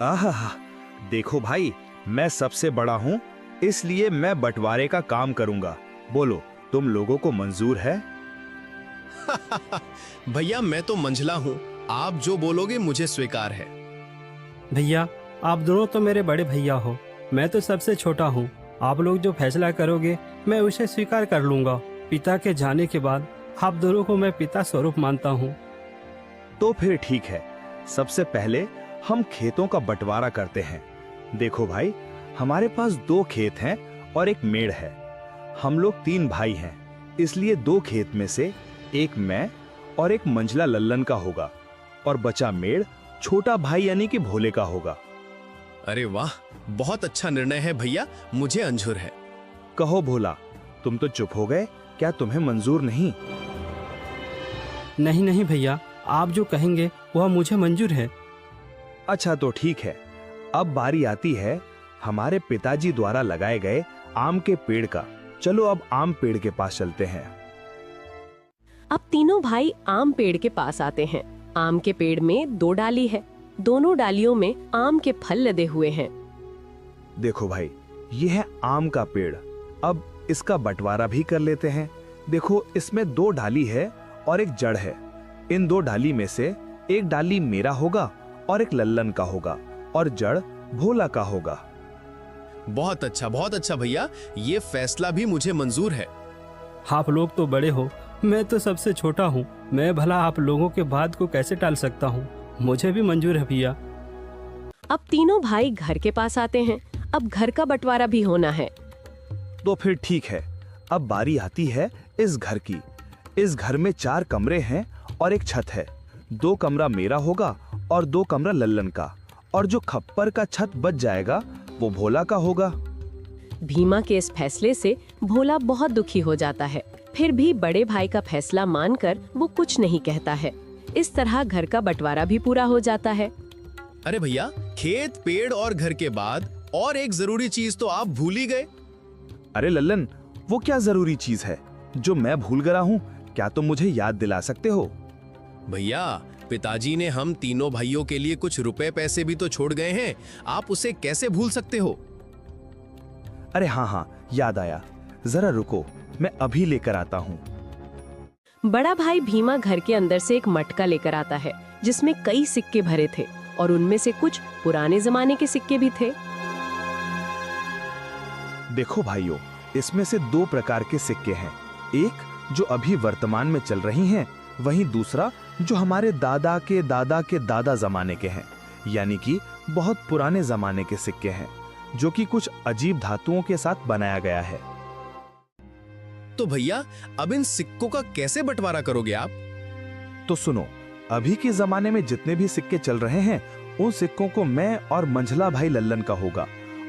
आहा, देखो भाई, मैं सबसे बड़ा हूँ, इसलिए मैं बंटवारे का काम करूंगा। बोलो, तुम लोगों को मंजूर है? भैया मैं तो मंझला हूँ, आप जो बोलोगे मुझे स्वीकार है। भैया, आप दोनों तो मेरे बड़े भैया हो, मैं तो सबसे छोटा हूँ। आप लोग जो फैसला करोगे मैं उसे स्वीकार कर लूंगा। पिता के जाने के बाद आप दोनों को मैं पिता स्वरूप मानता हूँ। तो फिर ठीक है, सबसे पहले हम खेतों का बंटवारा करते हैं। देखो भाई, हमारे पास 2 खेत हैं और एक मेड़ है। हम लोग 3 भाई हैं, इसलिए 2 खेत में से एक मैं और एक मंझला लल्लन का होगा और बचा मेड़ छोटा भाई यानी कि भोले का होगा। अरे वाह, बहुत अच्छा निर्णय है भैया, मुझे मंजूर है। कहो भोला, तुम तो चुप हो गए, क्या तुम्हें मंजूर नहीं? नहीं नहीं भैया, आप जो कहेंगे वह मुझे मंजूर है। अच्छा तो ठीक है, अब बारी आती है हमारे पिताजी द्वारा लगाए गए आम के पेड़ का। चलो अब आम पेड़ के पास चलते हैं। अब तीनों भाई आम पेड़ के पास आते हैं। आम के पेड़ में 2 डाली है, दोनों डालियों में आम के फल लदे हुए हैं। देखो भाई, ये है आम का पेड़। अब इसका बंटवारा भी कर लेते हैं। देखो, इसमें 2 डाली है और एक जड़ है। इन 2 डाली में से एक डाली मेरा होगा और एक लल्लन का होगा और जड़ भोला का होगा। बहुत अच्छा भैया, ये फैसला भी मुझे मंजूर है। आप लोग तो बड़े हो, मैं तो सबसे छोटा हूँ। मैं भला आप लोगों के बात को कैसे टाल सकता हूँ? मुझे भी मंजूर है भैया। अब तीनों भाई घर के पास आते हैं। अब घर का बंटवारा भी होना है। तो फिर ठीक है, अब बारी आती है इस घर की। इस घर में 4 कमरे हैं और एक छत है। 2 कमरा मेरा होगा और 2 कमरा लल्लन का, और जो खप्पर का छत बच जाएगा वो भोला का होगा। भीमा के इस फैसले से भोला बहुत दुखी हो जाता है। फिर भी बड़े भाई का फैसला मानकर वो कुछ नहीं कहता है। इस तरह घर का बंटवारा भी पूरा हो जाता है। अरे भैया, खेत, पेड़ और घर के बाद और एक जरूरी चीज तो आप भूल ही गए। अरे लल्लन, वो क्या जरूरी चीज है जो मैं भूल गया हूँ? क्या तुम मुझे याद दिला सकते हो? भैया, पिताजी ने हम तीनों भाइयों के लिए कुछ रुपए पैसे भी तो छोड़ गए हैं, आप उसे कैसे भूल सकते हो? अरे हाँ, याद आया। जरा रुको, मैं अभी लेकर आता हूँ। बड़ा भाई भीमा घर के अंदर से एक मटका लेकर आता है जिसमें कई सिक्के भरे थे और उनमें से कुछ पुराने जमाने के सिक्के भी थे। देखो भाइयों, इसमें से 2 प्रकार के सिक्के हैं। एक जो अभी वर्तमान में चल रही हैं, वहीं दूसरा जो हमारे दादा के दादा के दादा जमाने के हैं, यानी कि बहुत पुराने जमाने के सिक्के हैं, जो कि कुछ अजीब धातुओं के साथ बनाया गया है। तो भैया, अब इन सिक्कों का कैसे बंटवारा करोगे आप? तो सुनो, अभी के जमाने में जितने भी सिक्के चल रहे हैं, उन सिक्कों को मैं और मंझला भाई लल्लन का होगा,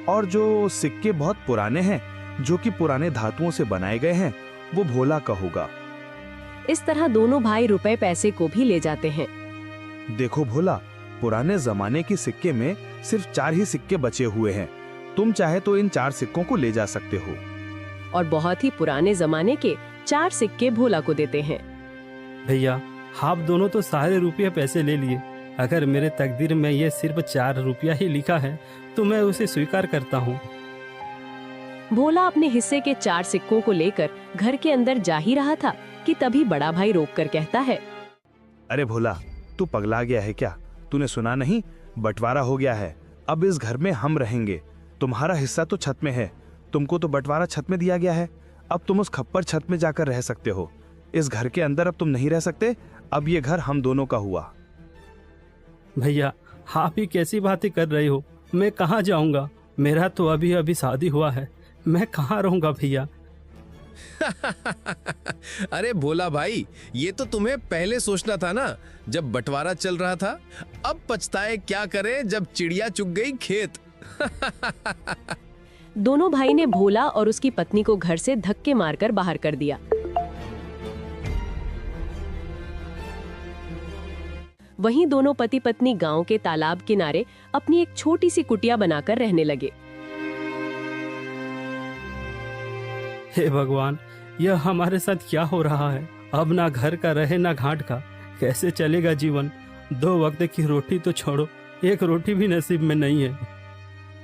और जो सिक्के बहुत पुराने हैं, जो कि पुराने धातुओं से बनाए गए हैं, वो भोला का होगा। इस तरह दोनों भाई रुपए पैसे को भी ले जाते हैं। देखो भोला, पुराने जमाने के सिक्के में सिर्फ 4 ही सिक्के बचे हुए हैं। तुम चाहे तो इन 4 सिक्कों को ले जा सकते हो। और बहुत ही पुराने जमाने के 4 सिक्के भोला को देते हैं। भैया, आप दोनों तो सारे रुपये पैसे ले लिए। अगर मेरे तकदीर में ये सिर्फ 4 रुपया ही लिखा है तो मैं उसे स्वीकार करता हूँ। भोला अपने हिस्से के 4 सिक्कों को लेकर घर के अंदर जा ही रहा था कि तभी बड़ा भाई रोककर कहता है, अरे भोला, तू पगला गया है क्या? तूने सुना नहीं? बंटवारा हो गया है। अब इस घर में हम रहेंगे। तुम्हारा हिस्सा तो छत में है, तुमको तो बंटवारा छत में दिया गया है। अब तुम उस खप्पर छत में जाकर रह सकते हो। इस घर के अंदर अब तुम नहीं रह सकते। अब ये घर हम दोनों का हुआ। भैया, आप ही कैसी बातें कर रहे हो? मैं कहाँ जाऊँगा? मेरा तो अभी अभी शादी हुआ है, मैं कहाँ रहूँगा भैया? अरे भोला भाई, ये तो तुम्हें पहले सोचना था ना, जब बंटवारा चल रहा था। अब पछताए क्या करें जब चिड़िया चुग गई खेत। दोनों भाई ने भोला और उसकी पत्नी को घर से धक्के मारकर बाहर कर दिया। वहीं दोनों पति पत्नी गांव के तालाब किनारे अपनी एक छोटी सी कुटिया बनाकर रहने लगे। हे भगवान, यह हमारे साथ क्या हो रहा है? अब ना घर का रहे ना घाट का, कैसे चलेगा जीवन? 2 वक्त की रोटी तो छोड़ो, एक रोटी भी नसीब में नहीं है।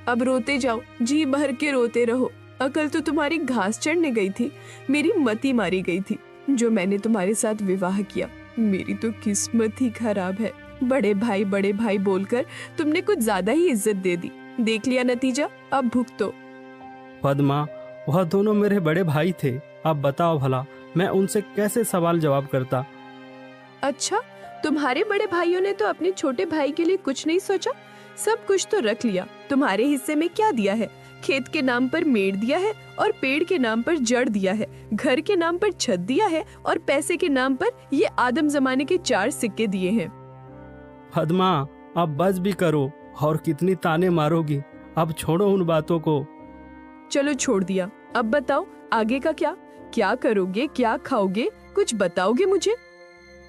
अब रोते जाओ, जी भर के रोते रहो। अकल तो तुम्हारी घास चढ़ने गई थी, मेरी मती मारी गई थी जो मैंने तुम्हारे साथ विवाह किया। मेरी तो किस्मत ही खराब है। बड़े भाई बोलकर तुमने कुछ ज्यादा ही इज्जत दे दी। देख लिया नतीजा, अब भुगतो। पद्मा, वह दोनों मेरे बड़े भाई थे। अब बताओ भला मैं उनसे कैसे सवाल जवाब करता। अच्छा, तुम्हारे बड़े भाइयों ने तो अपने छोटे भाई के लिए कुछ नहीं सोचा? सब कुछ तो रख लिया। तुम्हारे हिस्से में क्या दिया है? खेत के नाम पर मेड़ दिया है और पेड़ के नाम पर जड़ दिया है, घर के नाम पर छत दिया है और पैसे के नाम पर ये आदम जमाने के 4 सिक्के दिए हैं। पद्मा, अब बस भी करो, और कितनी ताने मारोगी। अब छोड़ो उन बातों को। चलो छोड़ दिया, अब बताओ आगे का क्या? क्या करोगे, क्या खाओगे, कुछ बताओगे मुझे?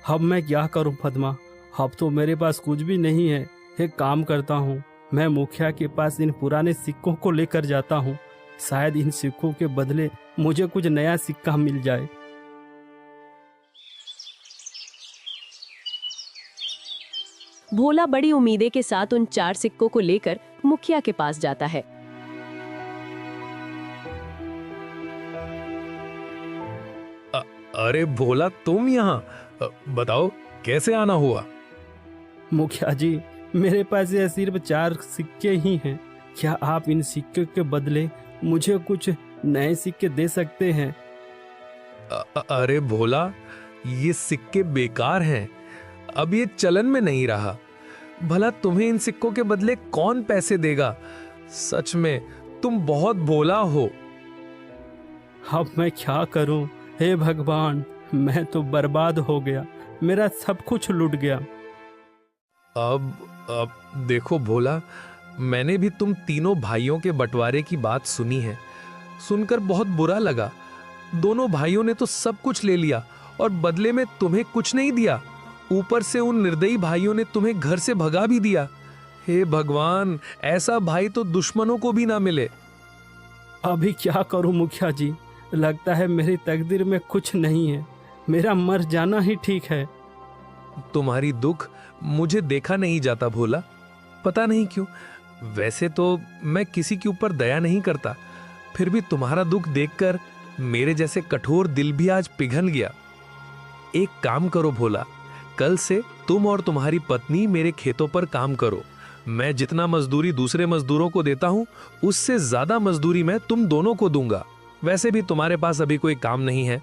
अब मैं क्या करूं पद्मा, अब तो मेरे पास कुछ भी नहीं है। एक काम करता हूँ, मैं मुखिया के पास इन पुराने सिक्कों को लेकर जाता हूँ। शायद इन सिक्कों के बदले मुझे कुछ नया सिक्का मिल जाए। भोला बड़ी उम्मीदें के साथ उन 4 सिक्कों को लेकर मुखिया के पास जाता है। अरे भोला, तुम यहाँ? बताओ कैसे आना हुआ? मुखिया जी, मेरे पास ये सिर्फ 4 सिक्के ही हैं। क्या आप इन सिक्के के बदले मुझे कुछ नए सिक्के दे सकते हैं? अरे भोला, ये सिक्के बेकार हैं। अब ये चलन में नहीं रहा। भला तुम्हें इन सिक्कों के बदले कौन पैसे देगा? सच में तुम बहुत भोला हो। अब मैं क्या करूं? हे भगवान, मैं तो बर्बाद हो गया। मेरा सब कुछ लुट गया। अब देखो भोला, मैंने भी तुम तीनों भाइयों के बंटवारे की बात सुनी है। सुनकर बहुत बुरा लगा। दोनों भाइयों ने तो सब कुछ ले लिया और बदले में तुम्हें कुछ नहीं दिया। ऊपर से उन निर्दयी भाइयों ने तुम्हें घर से भगा भी दिया। हे भगवान, ऐसा भाई तो दुश्मनों को भी ना मिले। अभी क्या करूं मुखिया जी? लगता है मेरी तकदीर में कुछ नहीं है। मेरा मर जाना ही ठीक है। तुम्हारी दुख मुझे देखा नहीं जाता भोला, पता नहीं क्यों। वैसे तो मैं किसी के ऊपर दया नहीं करता, फिर भी तुम्हारा दुख देखकर मेरे जैसे कठोर दिल भी आज पिघल गया। एक काम करो भोला, कल से तुम और तुम्हारी पत्नी मेरे खेतों पर काम करो। मैं जितना मजदूरी दूसरे मजदूरों को देता हूँ, उससे ज्यादा मजदूरी मैं तुम दोनों को दूंगा। वैसे भी तुम्हारे पास अभी कोई काम नहीं है।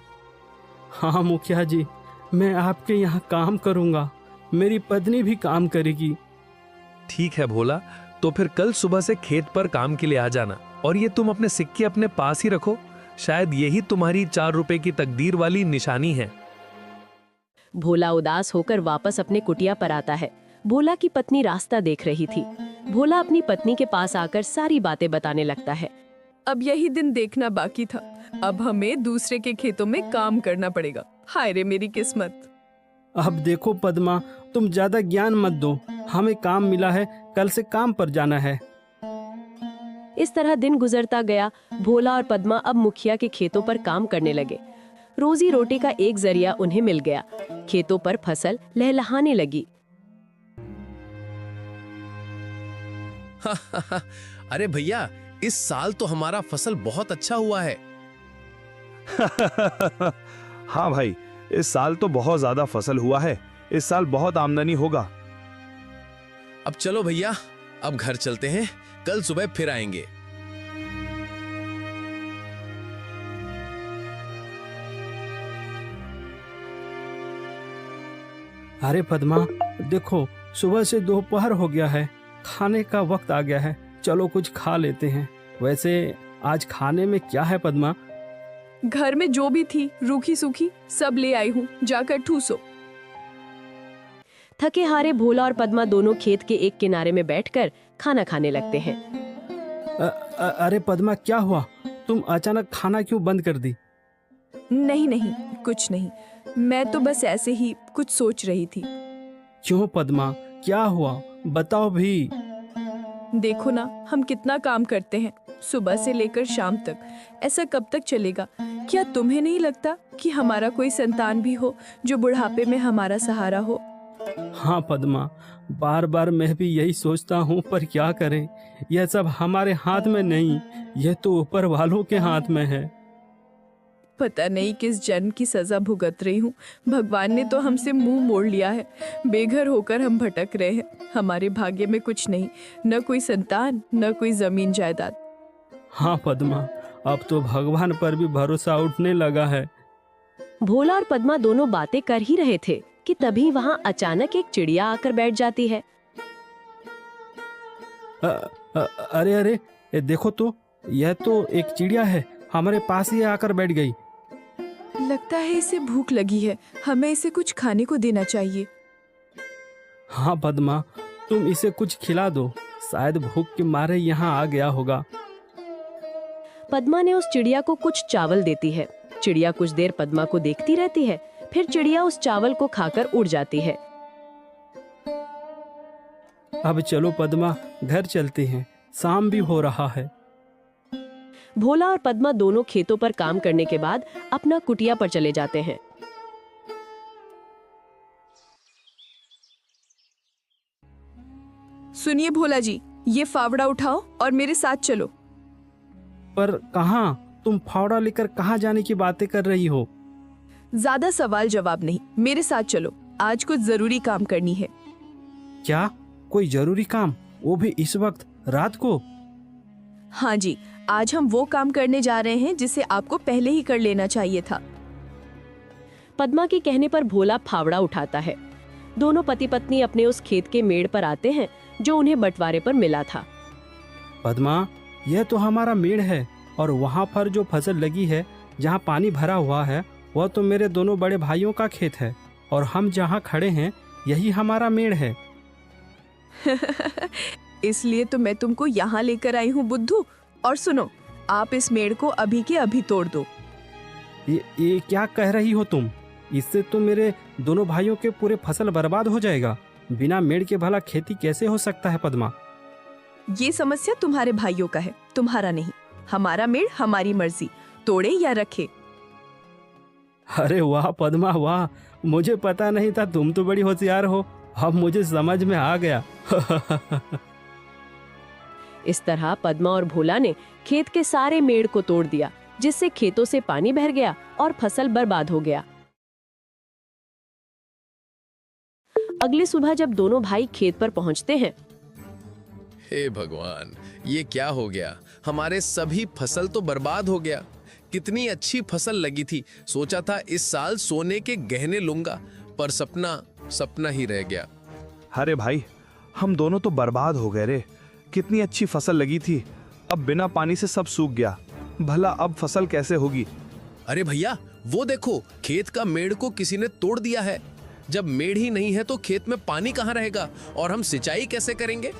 हाँ मुखिया जी, मैं आपके यहाँ काम करूँगा। मेरी पत्नी भी काम करेगी। ठीक है भोला, तो फिर कल सुबह से खेत पर काम के लिए आ जाना। और ये तुम अपने सिक्के अपने पास ही रखो, शायद यही तुम्हारी 4 रुपए की तकदीर वाली निशानी है। भोला उदास होकर वापस अपने कुटिया पर आता है। भोला की पत्नी रास्ता देख रही थी। भोला अपनी पत्नी के पास आकर सारी बातें बताने लगता है। अब यही दिन देखना बाकी था। अब हमें दूसरे के खेतों में काम करना पड़ेगा। हाय रे मेरी किस्मत। अब देखो पद्मा, तुम ज्यादा ज्ञान मत दो। हमें काम मिला है, कल से काम पर जाना है। इस तरह दिन गुजरता गया। भोला और पद्मा अब मुखिया के खेतों पर काम करने लगे। रोजी रोटी का एक जरिया उन्हें मिल गया। खेतों पर फसल लहलहाने लगी। अरे भैया, इस साल तो हमारा फसल बहुत अच्छा हुआ है। हाँ भाई, इस साल तो बहुत ज्यादा फसल हुआ है। इस साल बहुत आमदनी होगा। अब चलो भैया, अब घर चलते हैं, कल सुबह फिर आएंगे। अरे पद्मा, देखो सुबह से दोपहर हो गया है। खाने का वक्त आ गया है। चलो कुछ खा लेते हैं। वैसे आज खाने में क्या है पद्मा? घर में जो भी थी रूखी सूखी सब ले आई हूँ, जाकर ठूसो। थके हारे भोला और पद्मा दोनों खेत के एक किनारे में बैठकर खाना खाने लगते हैं। अरे पद्मा, क्या हुआ? तुम अचानक खाना क्यों बंद कर दी? नहीं नहीं, कुछ नहीं। मैं तो बस ऐसे ही कुछ सोच रही थी। क्यों पद्मा, क्या हुआ? बताओ भी। देखो ना, हम कितना काम करते हैं सुबह से लेकर शाम तक। ऐसा कब तक चलेगा? क्या तुम्हें नहीं लगता कि हमारा कोई संतान भी हो जो बुढ़ापे में हमारा सहारा हो? हाँ पद्मा, बार बार मैं भी यही सोचता हूँ, पर क्या करें, यह सब हमारे हाथ में नहीं, यह तो ऊपर वालों के हाथ में है। पता नहीं किस जन्म की सजा भुगत रही हूँ। भगवान ने तो हमसे मुंह मोड़ लिया है। बेघर होकर हम भटक रहे हैं। हमारे भाग्य में कुछ नहीं, न कोई संतान, न कोई जमीन जायदाद। हाँ पद्मा, अब तो भगवान पर भी भरोसा उठने लगा है। भोला और पद्मा दोनों बातें कर ही रहे थे कि तभी वहाँ अचानक एक चिड़िया आकर बैठ जाती है। अरे अरे, ये देखो तो, यह तो एक चिड़िया है, हमारे पास ही आकर बैठ गई। लगता है इसे भूख लगी है, हमें इसे कुछ खाने को देना चाहिए। हाँ पद्मा, तुम इसे कुछ खिला दो, शायद भूख के मारे यहाँ आ गया होगा। पद्मा ने उस चिड़िया को कुछ चावल देती है। चिड़िया कुछ देर पद्मा को देखती रहती है, फिर चिड़िया उस चावल को खाकर उड़ जाती है। अब चलो पद्मा, घर चलते हैं, शाम भी हो रहा है। भोला और पद्मा दोनों खेतों पर काम करने के बाद अपना कुटिया पर चले जाते हैं। सुनिए भोला जी, ये फावड़ा उठाओ और मेरे साथ चलो। पर कहाँ? तुम फावड़ा लेकर कहाँ जाने की बातें कर रही हो? ज्यादा सवाल जवाब नहीं, मेरे साथ चलो, आज कुछ जरूरी काम करनी है। क्या? कोई जरूरी काम? वो भी इस वक्त, रात को? हाँ जी, आज हम वो काम करने जा रहे हैं जिसे आपको पहले ही कर लेना चाहिए था। पद्मा के कहने पर भोला फावड़ा उठाता है। दोनों पति पत्नी अपने उस खेत के मेड़ पर आते हैं जो उन्हें बंटवारे पर मिला था। पद्मा, यह तो हमारा मेड़ है, और वहाँ पर जो फसल लगी है, जहाँ पानी भरा हुआ है, वह तो मेरे दोनों बड़े भाइयों का खेत है, और हम जहाँ खड़े हैं यही हमारा मेड़ है। इसलिए तो मैं तुमको यहाँ लेकर आई हूँ बुद्धू। और सुनो, आप इस मेड़ को अभी के अभी तोड़ दो। ये क्या कह रही हो तुम? इससे तो मेरे दोनों भाइयों के पूरे फसल बर्बाद हो जाएगा। बिना मेड़ के भला खेती कैसे हो सकता है पद्मा? ये समस्या तुम्हारे भाइयों का है, तुम्हारा नहीं। हमारा मेड़ हमारी मर्जी, तोड़े या रखे। अरे वाह पद्मा वाह, मुझे पता नहीं था, तुम तो बड़ी होशियार हो, अब मुझे समझ में आ गया। इस तरह पद्मा और भोला ने खेत के सारे मेड़ को तोड़ दिया, जिससे खेतों से पानी बह गया और फसल बर्बाद हो गया। अगली सुबह जब दोनों भाई खेत पर पहुंचते हैं, हे भगवान, ये क्या हो गया? हमारे सभी फसल तो बर्बाद हो गया। कितनी अच्छी फसल लगी थी, सोचा था इस साल सोने के गहने लूंगा, पर सपना सपना ही रह गया। अरे भाई, हम दोनों तो बर्बाद हो गए रे। कितनी अच्छी फसल लगी थी, अब बिना पानी से सब सूख गया। भला अब फसल कैसे होगी? अरे भैया, वो देखो, खेत का मेड़ को किसी ने तोड़ दिया है। जब मेड़ ही नहीं है तो खेत में पानी कहाँ रहेगा और हम सिंचाई कैसे करेंगे?